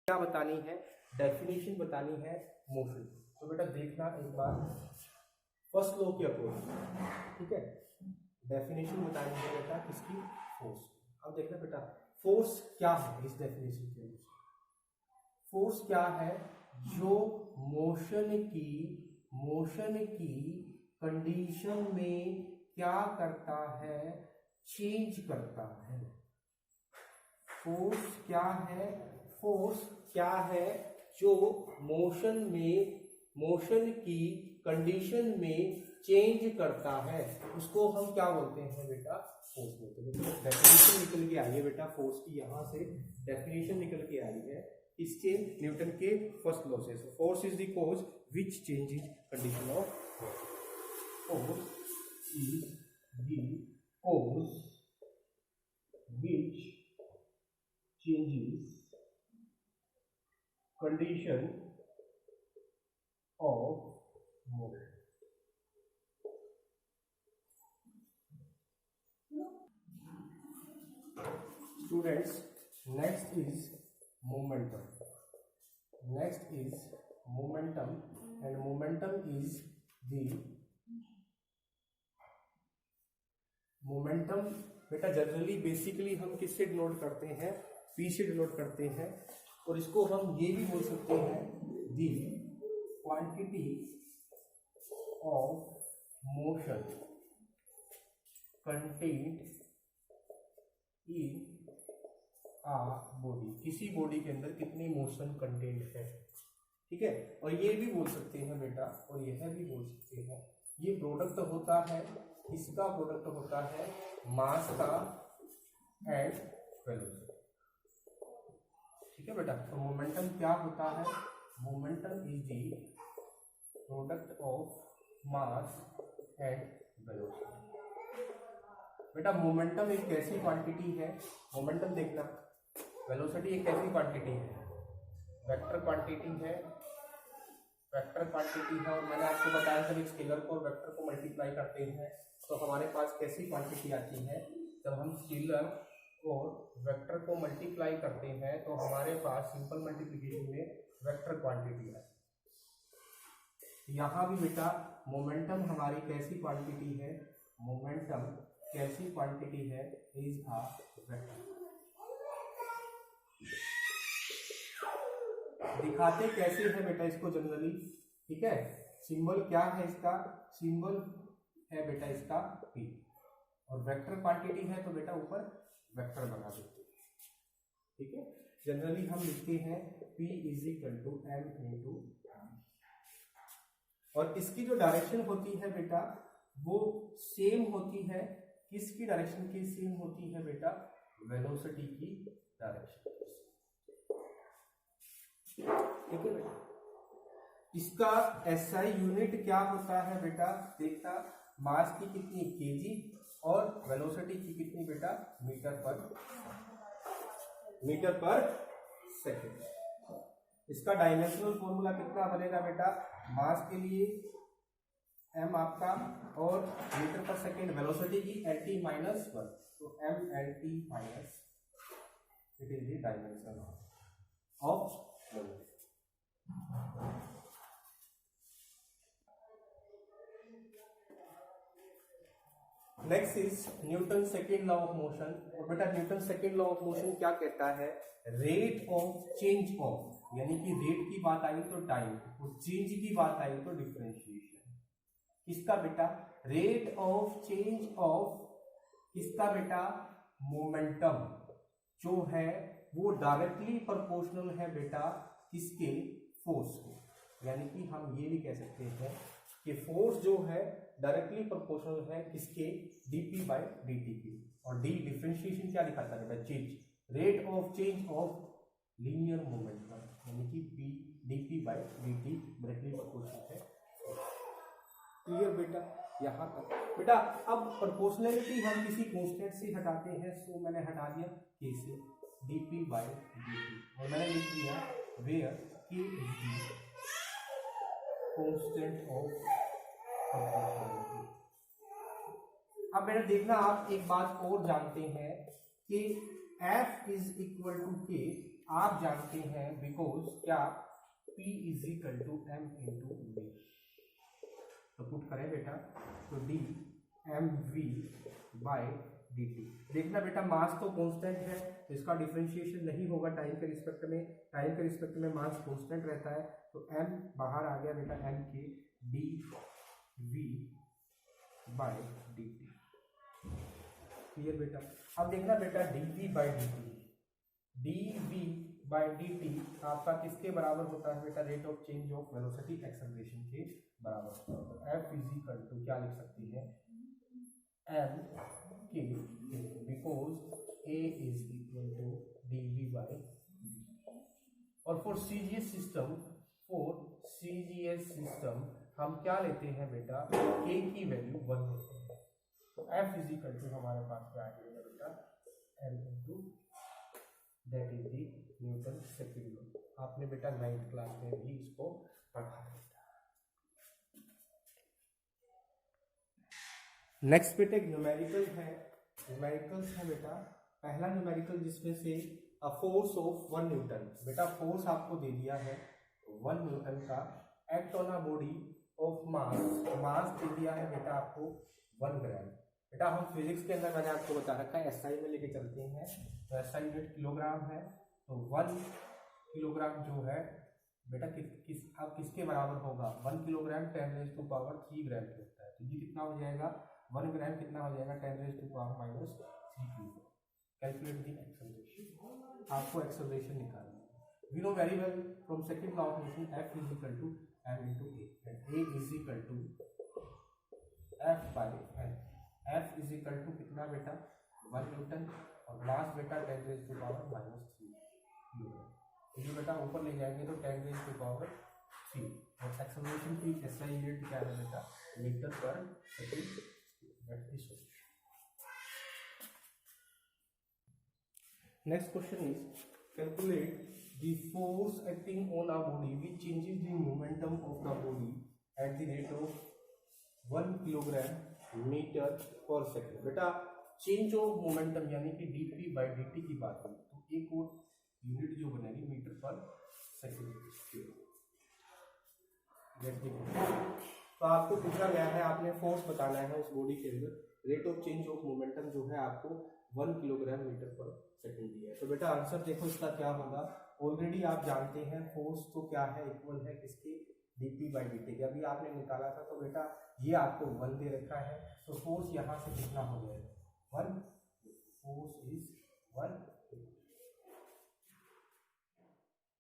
क्या बतानी है, डेफिनेशन बतानी है मोशन। तो बेटा देखना एक बार फर्स्ट लॉ के अकॉर्डिंग, ठीक है, डेफिनेशन बतानी है बेटा किसकी, फोर्स। अब देखना बेटा फोर्स क्या है इस डेफिनेशन के अनुसार। फोर्स क्या है, जो मोशन की कंडीशन में क्या करता है, चेंज करता है। फोर्स क्या है, फोर्स क्या है जो मोशन की कंडीशन में चेंज करता है, उसको हम क्या बोलते हैं बेटा, फोर्स बोलते हैं। डेफिनेशन निकल के आई है बेटा फोर्स की, यहां से डेफिनेशन निकल के आई है इसके न्यूटन के फर्स्ट लॉ से। Force is the cause which changes condition of force is the cause which changes condition of motion. Students, next is momentum. Next is momentum, and momentum is the momentum बेटा generally basically हम किससे denote करते हैं, P से denote करते हैं, और इसको हम ये भी बोल सकते हैं the quantity of motion contained in a body. किसी बॉडी के अंदर कितनी मोशन कंटेन्ड है, ठीक है। और ये भी बोल सकते हैं बेटा, और यह भी बोल सकते हैं, ये प्रोडक्ट होता है, इसका प्रोडक्ट होता है मास का एंड वेलोसिटी, ठीक है बेटा। तो मोमेंटम क्या होता है, momentum is the product of mass and velocity. बेटा मोमेंटम एक कैसी क्वांटिटी है, मोमेंटम देखना, वेलोसिटी एक कैसी क्वांटिटी है, वेक्टर क्वांटिटी है, वेक्टर क्वांटिटी है। और मैंने आपको बताया जब एक स्केलर को और वेक्टर को मल्टीप्लाई करते हैं तो हमारे पास कैसी क्वांटिटी आती है, जब हम स्केलर और वेक्टर को मल्टीप्लाई करते हैं तो हमारे पास सिंपल मल्टीप्लिकेशन में वेक्टर क्वांटिटी आती है। यहाँ भी बेटा मोमेंटम हमारी कैसी क्वांटिटी है, मोमेंटम कैसी क्वांटिटी है, इज अ वेक्टर। दिखाते कैसे है बेटा इसको जनरली, ठीक है, सिंबल क्या है इसका, सिंबल है बेटा इसका P, और वेक्टर क्वांटिटी है तो बेटा ऊपर वेक्टर बना देते हैं, ठीक है। जनरली हम लिखते हैं P is equal to M into, और इसकी जो डायरेक्शन होती है बेटा वो सेम होती है, किसकी डायरेक्शन की सेम होती है बेटा, वेलोसिटी की डायरेक्शन, ठीक है बेटा। इसका SI यूनिट क्या होता है बेटा, देखता, मास की कितनी केजी और वेलोसिटी की कितनी बेटा, मीटर पर सेकेंड। इसका डायमेंशनल फॉर्मूला कितना बनेगा बेटा, मास के लिए m आपका और मीटर पर सेकेंड वेलोसिटी की LT माइनस 1, तो MLT minus, it is the dimension of velocity. Next is Newton second law of motion. और बेटा Newton second law of motion क्या कहता है, रेट ऑफ चेंज ऑफ, यानी कि रेट की बात आई तो टाइम, और चेंज की बात आई तो डिफरेंशिएशन। किसका बेटा, रेट ऑफ चेंज ऑफ किसका बेटा, मोमेंटम जो है वो डायरेक्टली प्रोपोर्शनल है बेटा किसके, फोर्स के। यानी कि हम ये भी कह सकते हैं कि फोर्स जो है डायरेक्टली प्रोपोर्शनल है किसके, dp बाय dt के। और डी डिफरेंशिएशन क्या दिखाता है बेटा, change, rate of change of linear momentum, यानी कि p dp by dt directly proportional है। क्लियर बेटा यहाँ तक। बेटा अब प्रोपोर्शनलिटी हम किसी कांस्टेंट से हटाते हैं, सो मैंने हटा दिया k से, dp बाय dt, और मैंने लिख दिया where k is the constant of proportionality. अब बेटा देखना, आप एक बात और जानते हैं कि F is equal to K, आप जानते हैं बिकॉज क्या P is equal to M into V. तो पुट करें बेटा, तो D M V by D T. देखना बेटा मास तो कांस्टेंट है, तो इसका डिफरेंशिएशन नहीं होगा टाइम के रिस्पेक्ट में। टाइम के रिस्पेक्ट में मास कांस्टेंट रहता है, तो एम बाहर आ गया बेटा, एम के D V by D T. Clear बेटा। अब देखना बेटा D V by D T, D V by D T आपका किसके बराबर होता है बेटा, rate of change of velocity acceleration के बराबर होता है। तो एफ इज इक्वल टू क्या लिख सकती है, एम के, because A is equal to D V by D. और फॉर सीजीएस सिस्टम हम क्या लेते हैं बेटा, के की वैल्यू 1 लेते हैं। तो एफ इज इक्वल टू हमारे पास क्या आएगा बेटा, M into that is the Newton second law. आपने बेटा 9th क्लास में भी इसको पढ़ा है। नेक्स्ट बेटा न्यूमेरिकल है, न्यूमेरिकल्स है बेटा। पहला न्यूमेरिकल जिसमें से अ फोर्स ऑफ 1 न्यूटन। बेटा फोर्स आपको दे दिया है 1 न्यूटन का, act on a body of mass, mass दे दिया है बेटा आपको 1 ग्राम। बेटा हम फिजिक्स के अंदर मैंने आपको बता रखा है, एसआई में लेके चलते हैं, तो एसआई यूनिट किलोग्राम है। तो 1 किलोग्राम जो है बेटा अब किसके बराबर होगा, 1 किलोग्राम 10⁻³ ग्राम के होता है। तो ये कितना हो जाएगा, 1 ग्राम कितना हो जाएगा, 10⁻³ किलोग्राम। कैलकुलेट दी एक्सेलरेशन, आपको एक्सेलरेशन निकालना है। We know very well from second law of motion, F is equal to M into A, A is equal to F by N. F is equal to कितना बेटा, 1 Newton, और मास बेटा 10⁻³ kilogram. तो ये बेटा ऊपर ले जाएंगे तो 10⁻³ और एक्सेलरेशन की एसआई यूनिट क्या है बेटा, metre per second. Next question is calculate the force acting on a body which changes the momentum of the body at the rate of 1 kilogram metre per second. बेटा change of momentum यानी कि dp by dt की बात करें तो एक और unit जो बनेगी मीटर पर सेकंड। तो आपको पूछा गया है, आपने फोर्स बताना है उस बॉडी के अंदर, rate of change of momentum जो है आपको 1 किलोग्राम मीटर पर सेकंड दिया है। तो बेटा आंसर देखो इसका क्या होगा, ऑलरेडी आप जानते हैं फोर्स तो क्या है, इक्वल है किसके, dp बाई dt। अभी आपने निकाला था तो बेटा ये आपको 1 दे रखा है, तो फोर्स यहाँ से कितना हो जाएगा 1, फोर्स इज 1